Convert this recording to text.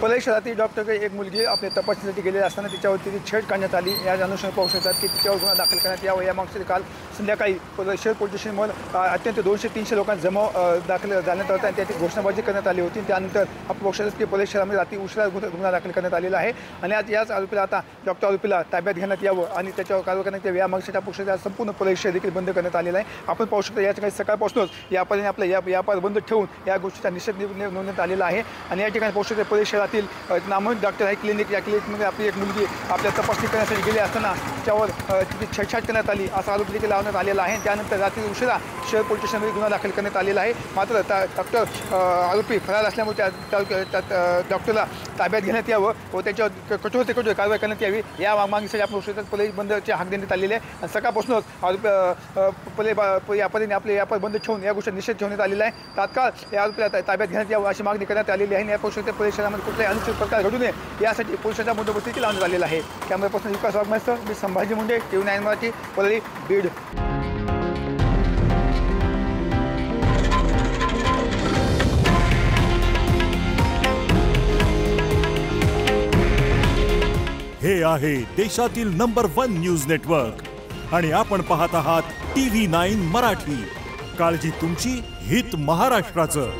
पलई शहरातील डॉक्टरकडे एक मुलगी आपल्या तपासणीसाठी गेलेली असताना तिच्यावरती छेड काढण्यात आली। या अनुषंगाने पाहू शकतात की तिच्यावर गुन्हा दाखल करण्यात यावा या मागचे काल संध्याकाळी शहर पोलीस स्टेशनवर अत्यंत 200-300 लोकांचा जमाव दाखल झाल्यात होता आणि त्याची घोषणाबाजी करण्यात आली होती। त्यानंतर आपण पाहू शकतो की पलई शहरामध्ये रात्री उशिरा गुन्हा दाखल करण्यात आलेला आहे आणि आज याच आरोपीला आता डॉक्टर आरोपीला ताब्यात घेण्यात यावं आणि त्याच्यावर कारवाई करण्यात यावी या मागच्या पक्षाचा संपूर्ण पलई शहर देखील बंद करण्यात आलेला आहे। आपण पाहू शकतो या ठिकाणी सकाळपासूनच व्यापाऱ्यांनी आपला व्यापार बंद ठेवून या गोष्टीचा निषेध नोंदवण्यात आलेला आहे आणि या ठिकाणी पाहू शकतो पलई शहरातील नामवंत डॉक्टर आहे क्लिनिक, या क्लिनिकमध्ये आपली एक मुलगी आपल्या तपासणी करण्यासाठी गेली असताना त्यावर तिची छेडछाड करण्यात आली असा आरोप देखील लावण्यात आलेला आहे। त्यानंतर रात्री उशिरा शहर पोलीस स्टेशनमध्ये गुन्हा दाखल करण्यात आलेला आहे। मात्र डॉक्टर आरोपी फरार असल्यामुळे त्या डॉक्टरला ताब्यात घेण्यात यावं व त्याच्यावर कठोर कारवाई करण्यात यावी या मागणीसाठी आपण उशिरा पलई बंदची हाक देण्यात आलेली आहे आणि सकाळपासूनच आरोपी व्यापाऱ्यांनी आपले व्यापार बंद ठेवून या गोष्टीचा निषेध ठेवण्यात आलेला आहे। तात्काळ या आरोपीला ताब्यात घेण्यात यावं अशी मागणी करण्यात आलेली आहे। या पक्षाच्या पलई शहरामध्ये कुठलाही अनुचित प्रकार घडू नये यासाठी पोलिसांचा बंदोबस्त देखील लावण्यात आलेला आहे। कॅमेरापासून विकास वाघमारे, मी संभाजी मुंडे, TV9 मराठी, पलई, बीड। हे आहे देशातील नंबर 1 न्यूज नेटवर्क आणि आपण पाहत आहात TV9 मराठी। काळजी तुमची, हित महाराष्ट्राचं।